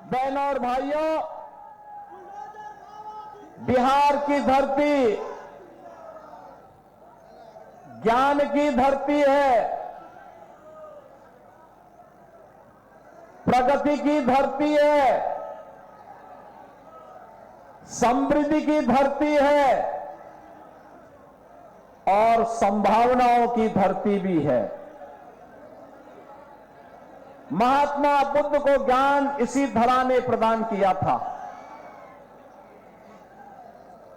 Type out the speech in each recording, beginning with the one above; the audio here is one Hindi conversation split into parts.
बहनों और भाइयों, बिहार की धरती ज्ञान की धरती है, प्रगति की धरती है, समृद्धि की धरती है और संभावनाओं की धरती भी है। महात्मा बुद्ध को ज्ञान इसी धरा ने प्रदान किया था।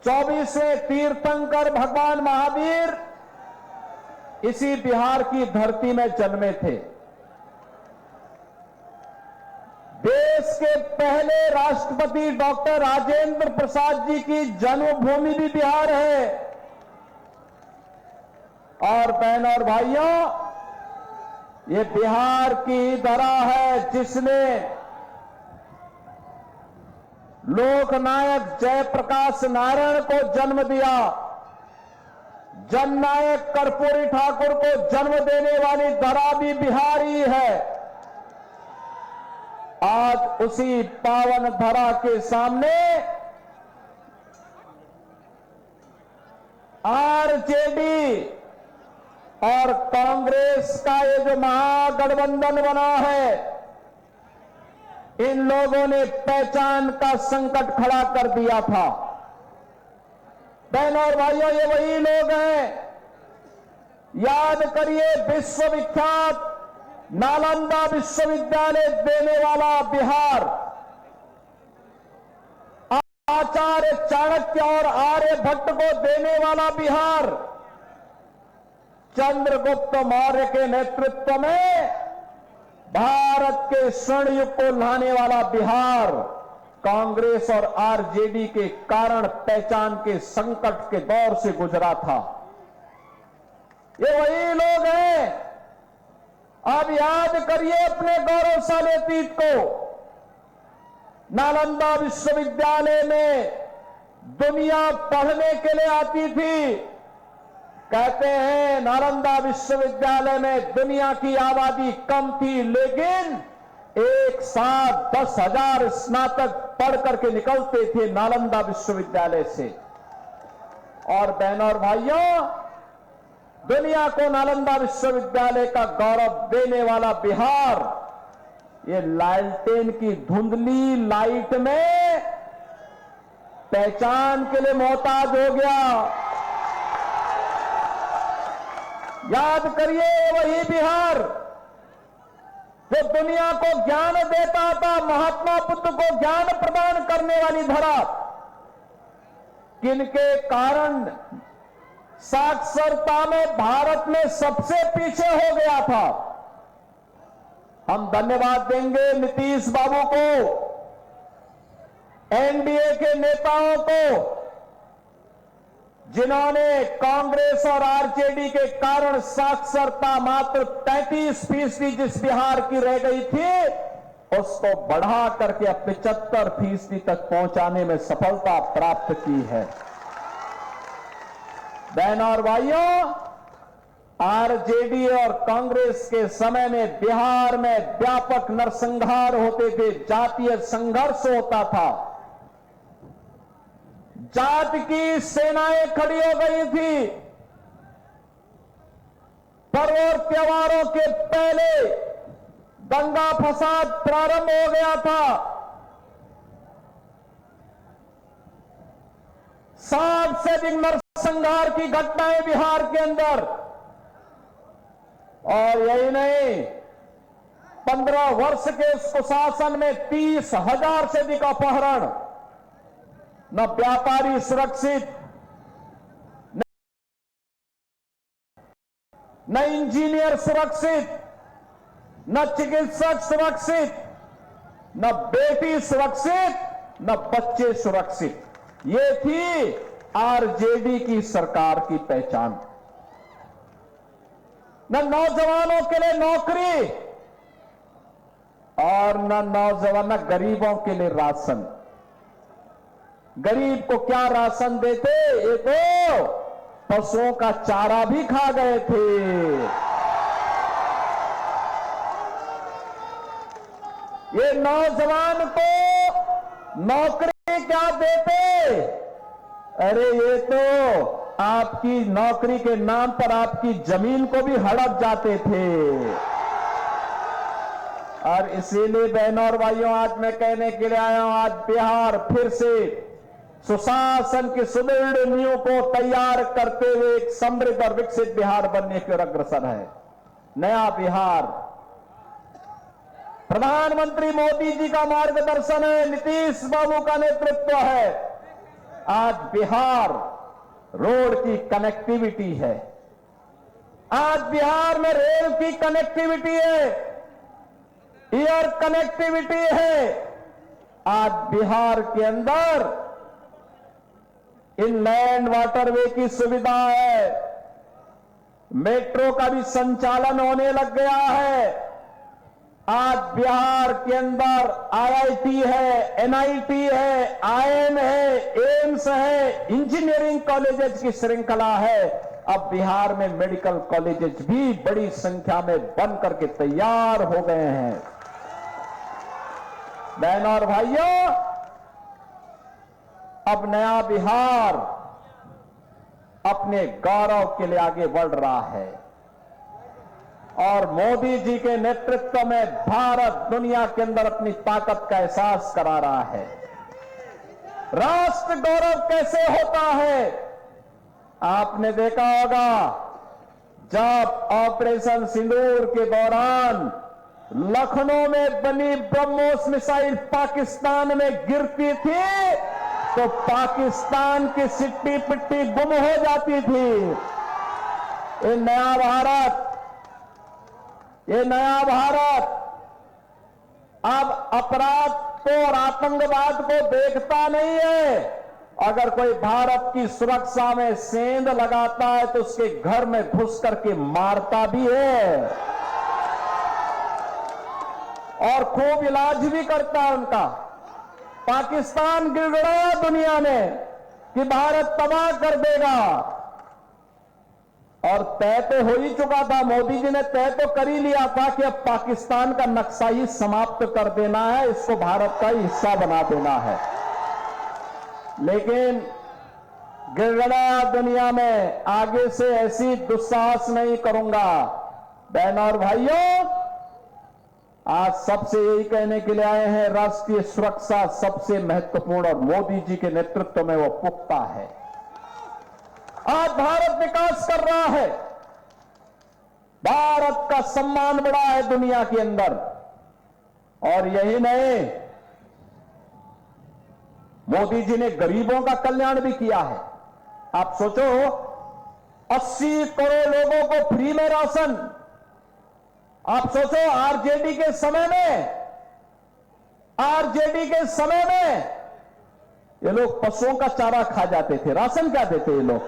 24वें तीर्थंकर भगवान महावीर इसी बिहार की धरती में जन्मे थे। देश के पहले राष्ट्रपति डॉक्टर राजेंद्र प्रसाद जी की जन्मभूमि भी बिहार है। और बहनों और भाइयों, ये बिहार की धरा है जिसने लोकनायक जयप्रकाश नारायण को जन्म दिया। जननायक कर्पूरी ठाकुर को जन्म देने वाली धरा भी बिहारी है। आज उसी पावन धरा के सामने आरजेडी और कांग्रेस का ये जो महागठबंधन बना है, इन लोगों ने पहचान का संकट खड़ा कर दिया था। बहनों और भाइयों, ये वही लोग हैं, याद करिए, विश्वविख्यात नालंदा विश्वविद्यालय देने वाला बिहार, आचार्य चाणक्य और आर्यभट्ट को देने वाला बिहार, चंद्रगुप्त मौर्य के नेतृत्व में भारत के स्वर्ण युग को लाने वाला बिहार, कांग्रेस और आरजेडी के कारण पहचान के संकट के दौर से गुजरा था। ये वही लोग हैं। अब याद करिए अपने गौरवशाली अतीत को। नालंदा विश्वविद्यालय में दुनिया पढ़ने के लिए आती थी। कहते हैं नालंदा विश्वविद्यालय में दुनिया की आबादी कम थी, लेकिन एक साथ 10,000 स्नातक पढ़ करके निकलते थे नालंदा विश्वविद्यालय से। और बहनों और भाइयों, दुनिया को नालंदा विश्वविद्यालय का गौरव देने वाला बिहार, ये लालटेन की धुंधली लाइट में पहचान के लिए मोहताज हो गया। याद करिए, वही बिहार जो दुनिया को ज्ञान देता था, महात्मा बुद्ध को ज्ञान प्रदान करने वाली धरा, किनके कारण साक्षरता में भारत में सबसे पीछे हो गया था। हम धन्यवाद देंगे नीतीश बाबू को, एनडीए के नेताओं को, जिन्होंने कांग्रेस और आरजेडी के कारण साक्षरता मात्र 33% जिस बिहार की रह गई थी, उसको बढ़ा करके 75% तक पहुंचाने में सफलता प्राप्त की है। बहनों और भाइयों, आरजेडी और कांग्रेस के समय में बिहार में व्यापक नरसंहार होते थे, जातीय संघर्ष होता था, जाति की सेनाएं खड़ी हो गई थी। पर्व और त्योहारों के पहले दंगा फसाद प्रारंभ हो गया था। 60 से अधिक नरसंहार की घटनाएं बिहार के अंदर। और यही नहीं, 15 वर्ष के सुशासन में 30,000 से अधिक अपहरण, न व्यापारी सुरक्षित, न इंजीनियर सुरक्षित, न चिकित्सक सुरक्षित, न बेटी सुरक्षित, न बच्चे सुरक्षित। ये थी आरजेडी की सरकार की पहचान। न नौजवानों के लिए नौकरी और न गरीबों के लिए राशन। गरीब को क्या राशन देते, ये तो पशुओं का चारा भी खा गए थे। ये नौजवान को नौकरी क्या देते? अरे ये तो आपकी नौकरी के नाम पर आपकी जमीन को भी हड़प जाते थे। और इसीलिए बहनों और भाइयों, आज मैं कहने के लिए आया हूं, आज बिहार फिर से सुशासन की सुदृढ़ नींव को तैयार करते हुए एक समृद्ध और विकसित बिहार बनने की ओर अग्रसर है। नया बिहार प्रधानमंत्री मोदी जी का मार्गदर्शन है, नीतीश बाबू का नेतृत्व है। आज बिहार रोड की कनेक्टिविटी है, आज बिहार में रेल की कनेक्टिविटी है, एयर कनेक्टिविटी है। आज बिहार के अंदर इनलैंड वाटरवे की सुविधा है, मेट्रो का भी संचालन होने लग गया है। आज बिहार के अंदर आईआईटी है, एनआईटी है, आईएम है, एम्स है, इंजीनियरिंग कॉलेजेस की श्रृंखला है। अब बिहार में मेडिकल कॉलेजेस भी बड़ी संख्या में बन करके तैयार हो गए हैं। बहनों और भाइयों, अब नया बिहार अपने गौरव के लिए आगे बढ़ रहा है और मोदी जी के नेतृत्व में भारत दुनिया के अंदर अपनी ताकत का एहसास करा रहा है। राष्ट्र गौरव कैसे होता है? आपने देखा होगा, जब ऑपरेशन सिंदूर के दौरान लखनऊ में बनी ब्रह्मोस मिसाइल पाकिस्तान में गिरती थी तो पाकिस्तान की सिट्टी पिट्टी गुम हो जाती थी। ये नया भारत अब अपराध को और आतंकवाद को देखता नहीं है। अगर कोई भारत की सुरक्षा में सेंध लगाता है तो उसके घर में घुस करके मारता भी है और खूब इलाज भी करता है उनका। पाकिस्तान गिड़गिड़ाया दुनिया में कि भारत तबाह कर देगा, और तय तो हो ही चुका था। मोदी जी ने तय तो कर ही लिया था कि अब पाकिस्तान का नक्शा ही समाप्त कर देना है, इसको भारत का ही हिस्सा बना देना है। लेकिन गिड़गिड़ाया दुनिया में आगे से ऐसी दुस्साहस नहीं करूंगा। बहनों और भाइयों, आज सबसे यही कहने के लिए आए हैं, राष्ट्रीय सुरक्षा सबसे महत्वपूर्ण और मोदी जी के नेतृत्व में वो पुख्ता है। आज भारत विकास कर रहा है, भारत का सम्मान बढ़ा है दुनिया के अंदर। और यही नहीं, मोदी जी ने गरीबों का कल्याण भी किया है। आप सोचो, 80 करोड़ लोगों को फ्री में राशन। आप सोचो, आरजेडी के समय में ये लोग पशुओं का चारा खा जाते थे, राशन क्या देते ये लोग?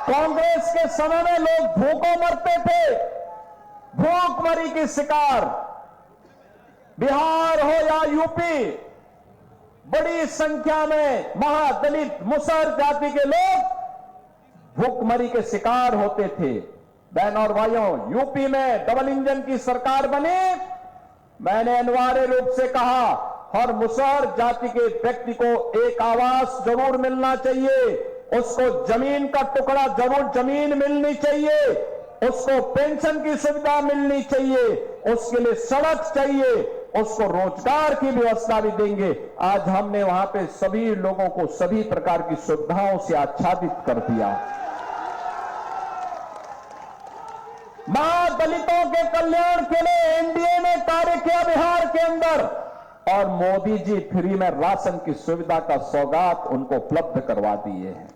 कांग्रेस के समय में लोग भूखों मरते थे, भूखमरी की शिकार। बिहार हो या यूपी, बड़ी संख्या में महादलित मुसहर जाति के लोग भूखमरी के शिकार होते थे। बहनों और भाइयों, यूपी में डबल इंजन की सरकार बनी। मैंने अनिवार्य रूप से कहा, हर मुसहर जाति के व्यक्ति को एक आवास जरूर मिलना चाहिए, उसको जमीन का टुकड़ा जरूर जमीन मिलनी चाहिए, उसको पेंशन की सुविधा मिलनी चाहिए, उसके लिए सड़क चाहिए, उसको रोजगार की व्यवस्था भी देंगे। आज हमने वहां पे सभी लोगों को सभी प्रकार की सुविधाओं से आच्छादित कर दिया। दलितों के कल्याण के लिए एनडीए ने कार्य किया बिहार के अंदर, और मोदी जी फ्री में राशन की सुविधा का सौगात उनको उपलब्ध करवा दिए हैं।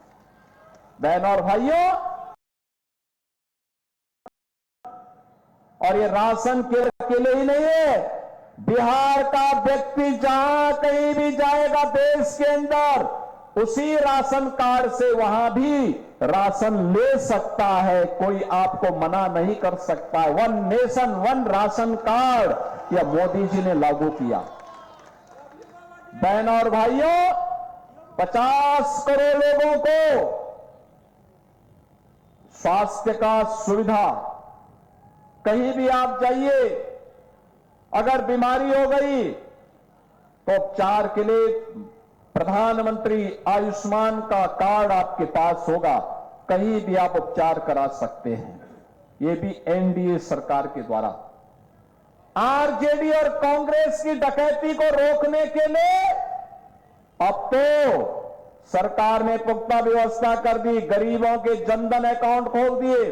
बहनों और भाइयों, और ये राशन के अकेले ही नहीं है, बिहार का व्यक्ति जहां कहीं भी जाएगा देश के अंदर, उसी राशन कार्ड से वहां भी राशन ले सकता है, कोई आपको मना नहीं कर सकता है। 1 नेशन 1 राशन कार्ड यह मोदी जी ने लागू किया। बहनों और भाइयों, 50 करोड़ लोगों को स्वास्थ्य का सुविधा, कहीं भी आप जाइए अगर बीमारी हो गई तो उपचार के लिए प्रधानमंत्री आयुष्मान का कार्ड आपके पास होगा, कहीं भी आप उपचार करा सकते हैं। ये भी एनडीए सरकार के द्वारा। आरजेडी और कांग्रेस की डकैती को रोकने के लिए अब तो सरकार ने पुख्ता व्यवस्था कर दी, गरीबों के जनधन अकाउंट खोल दिए,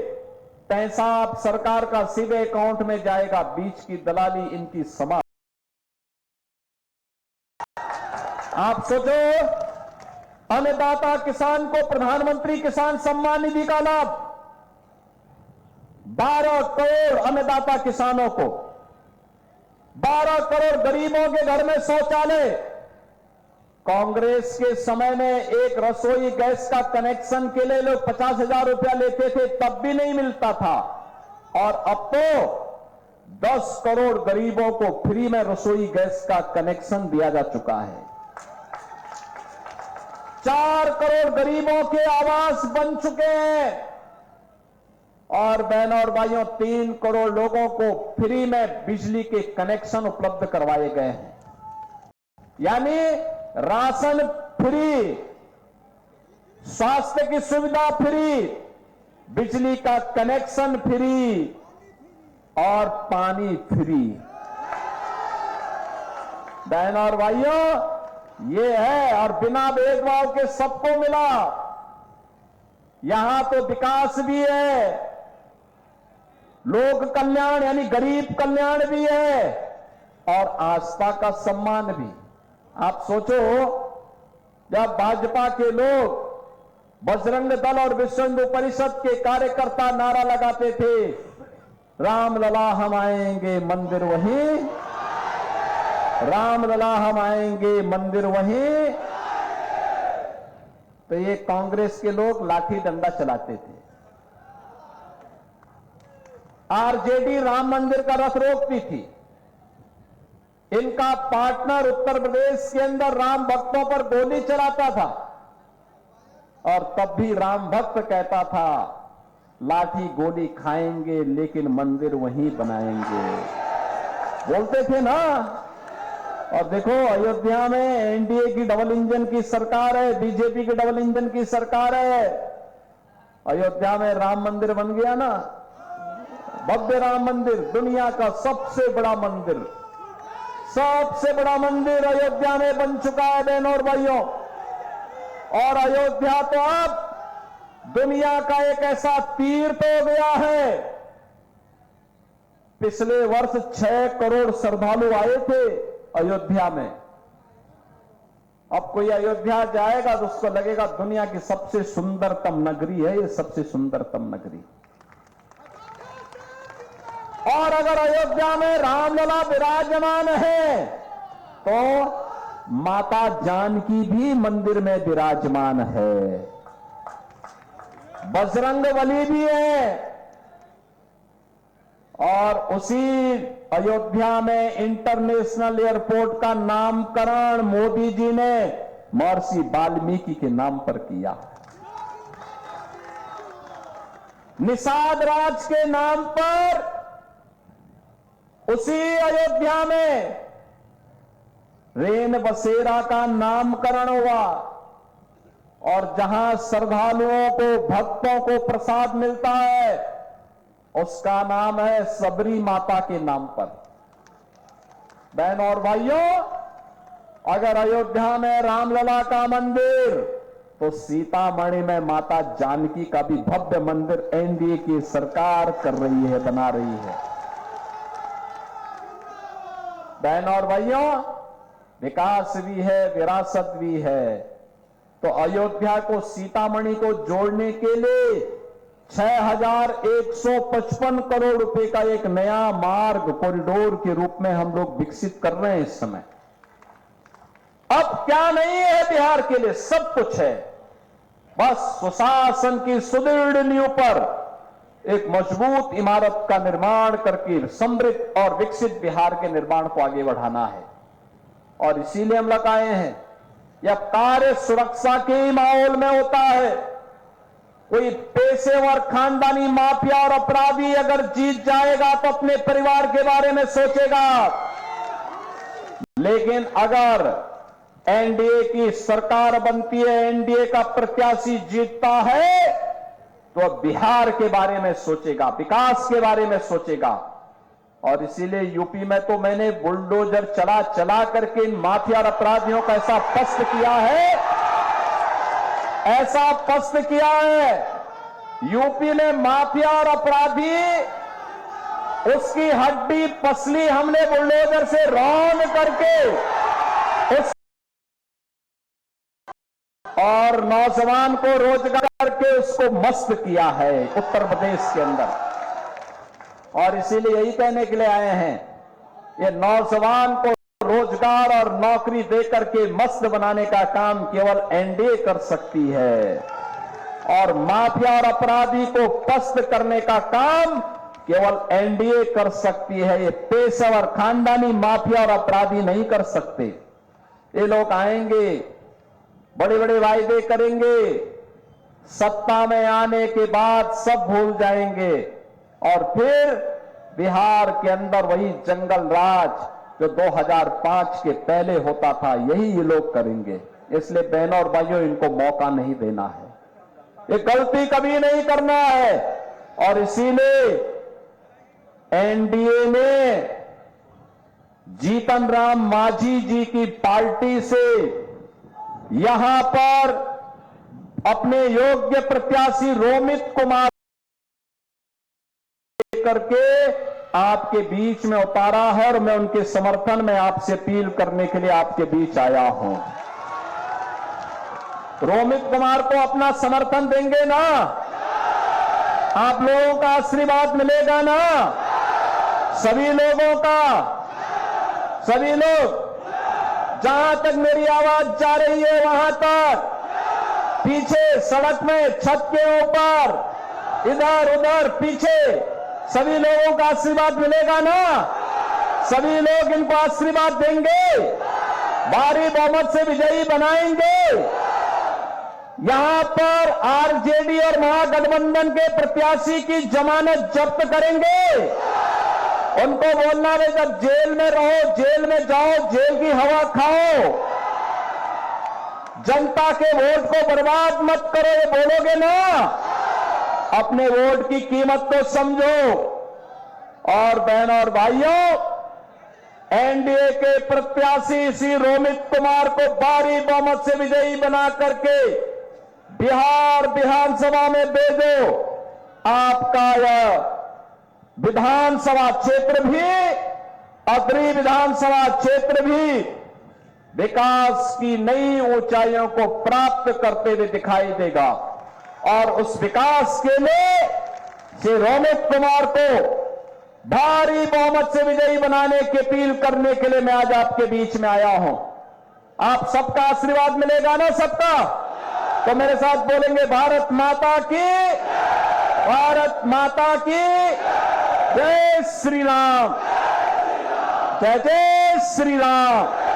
पैसा आप सरकार का सीधे अकाउंट में जाएगा, बीच की दलाली इनकी समाप्त। आप सोचो, अन्नदाता किसान को प्रधानमंत्री किसान सम्मान निधि का लाभ, 12 करोड़ अन्नदाता किसानों को, 12 करोड़ गरीबों के घर में शौचालय। कांग्रेस के समय में एक रसोई गैस का कनेक्शन के लिए लोग 50,000 रुपया लेते थे, तब भी नहीं मिलता था, और अब तो 10 करोड़ गरीबों को फ्री में रसोई गैस का कनेक्शन दिया जा चुका है। 4 करोड़ गरीबों के आवास बन चुके हैं, और बहनों और भाइयों 3 करोड़ लोगों को फ्री में बिजली के कनेक्शन उपलब्ध करवाए गए हैं। यानी राशन फ्री, स्वास्थ्य की सुविधा फ्री, बिजली का कनेक्शन फ्री और पानी फ्री। बहनों और भाइयों, ये है, और बिना भेदभाव के सबको मिला। यहां तो विकास भी है, लोक कल्याण यानी गरीब कल्याण भी है, और आस्था का सम्मान भी। आप सोचो, जब भाजपा के लोग बजरंग दल और विश्व हिंदू परिषद के कार्यकर्ता नारा लगाते थे, रामलला हम आएंगे मंदिर वहीं, रामलला हम आएंगे मंदिर वहीं, तो ये कांग्रेस के लोग लाठी डंडा चलाते थे। आरजेडी राम मंदिर का रथ रोकती थी। इनका पार्टनर उत्तर प्रदेश के अंदर राम भक्तों पर गोली चलाता था, और तब भी राम भक्त कहता था, लाठी गोली खाएंगे लेकिन मंदिर वहीं बनाएंगे, बोलते थे ना। और देखो, अयोध्या में एनडीए की डबल इंजन की सरकार है, बीजेपी की डबल इंजन की सरकार है। अयोध्या में राम मंदिर बन गया ना, भव्य राम मंदिर, दुनिया का सबसे बड़ा मंदिर, सबसे बड़ा मंदिर अयोध्या में बन चुका है बहनों और भाइयों। और अयोध्या तो अब दुनिया का एक ऐसा तीर्थ हो गया है। पिछले वर्ष 6 करोड़ श्रद्धालु आए थे अयोध्या में। अब कोई अयोध्या जाएगा तो उसको लगेगा दुनिया की सबसे सुंदरतम नगरी है ये, सबसे सुंदरतम नगरी। और अगर अयोध्या में रामलला विराजमान है तो माता जानकी भी मंदिर में विराजमान है, बजरंगबली भी है। और उसी अयोध्या में इंटरनेशनल एयरपोर्ट का नामकरण मोदी जी ने महर्षि वाल्मीकि के नाम पर किया। निषाद राज के नाम पर उसी अयोध्या में रेन बसेरा का नामकरण हुआ, और जहां श्रद्धालुओं को, भक्तों को प्रसाद मिलता है, उसका नाम है सबरी माता के नाम पर। बहनों और भाइयों, अगर अयोध्या में रामलला का मंदिर, तो सीतामढ़ी में माता जानकी का भी भव्य मंदिर एनडीए की सरकार कर रही है, बना रही है। बहनों और भाइयों, विकास भी है, विरासत भी है। तो अयोध्या को, सीतामढ़ी को जोड़ने के लिए 6,155 करोड़ रुपए का एक नया मार्ग कॉरिडोर के रूप में हम लोग विकसित कर रहे हैं इस समय। अब क्या नहीं है बिहार के लिए, सब कुछ है। बस सुशासन की सुदृढ़ नींव पर एक मजबूत इमारत का निर्माण करके समृद्ध और विकसित बिहार के निर्माण को आगे बढ़ाना है। और इसीलिए हम लगाए हैं, यह कार्य सुरक्षा के माहौल में होता है। कोई पेशेवर खानदानी माफिया और अपराधी अगर जीत जाएगा तो अपने परिवार के बारे में सोचेगा, लेकिन अगर एनडीए की सरकार बनती है, एनडीए का प्रत्याशी जीतता है, तो बिहार के बारे में सोचेगा, विकास के बारे में सोचेगा। और इसीलिए यूपी में तो मैंने बुलडोजर चला चला करके इन माफिया और अपराधियों का ऐसा पस्त किया है, ऐसा पस्त किया है। यूपी में माफिया और अपराधी, उसकी हड्डी पसली हमने बुलडोजर से रौंद करके उस और नौजवान को रोजगार करके उसको मस्त किया है उत्तर प्रदेश के अंदर। और इसीलिए यही कहने के लिए आए हैं, ये नौजवान को रोजगार और नौकरी देकर के मस्त बनाने का काम केवल एनडीए कर सकती है, और माफिया और अपराधी को पस्त करने का काम केवल एनडीए कर सकती है। ये पेशेवर खानदानी माफिया और अपराधी नहीं कर सकते। ये लोग आएंगे, बड़े बड़े वायदे करेंगे, सत्ता में आने के बाद सब भूल जाएंगे, और फिर बिहार के अंदर वही जंगल राज जो 2005 के पहले होता था, यही ये लोग करेंगे। इसलिए बहनों और भाइयों, इनको मौका नहीं देना है, ये गलती कभी नहीं करना है। और इसीलिए एनडीए ने जीतन राम मांझी जी की पार्टी से यहां पर अपने योग्य प्रत्याशी रोमित कुमार करके आपके बीच में उतारा है, और मैं उनके समर्थन में आपसे अपील करने के लिए आपके बीच आया हूं। रोमित कुमार को अपना समर्थन देंगे ना? आप लोगों का आशीर्वाद मिलेगा ना? सभी लोगों का, सभी लोग, जहां तक मेरी आवाज जा रही है वहां तक, पीछे सड़क में, छत के ऊपर, इधर उधर, पीछे, सभी लोगों का आशीर्वाद मिलेगा ना? सभी लोग इनको आशीर्वाद देंगे, भारी बहुमत से विजयी बनाएंगे। यहां पर आरजेडी और महागठबंधन के प्रत्याशी की जमानत जब्त करेंगे। उनको बोलना है, जब जेल में रहो, जेल में जाओ, जेल की हवा खाओ, जनता के वोट को बर्बाद मत करो, ये बोलोगे ना? अपने वोट की कीमत तो समझो। और बहनों और भाइयों, एनडीए के प्रत्याशी श्री रोमित कुमार को भारी बहुमत से विजयी बना करके बिहार विधानसभा में भेजो। आपका यह विधानसभा क्षेत्र भी, अग्रणी विधानसभा क्षेत्र भी विकास की नई ऊंचाइयों को प्राप्त करते हुए दिखाई देगा। और उस विकास के लिए श्री रोमित कुमार को भारी बहुमत से विजयी बनाने की अपील करने के लिए मैं आज आपके बीच में आया हूं। आप सबका आशीर्वाद मिलेगा ना? सबका? तो मेरे साथ बोलेंगे, भारत माता की, भारत माता की जय श्री राम, जय जय श्री राम।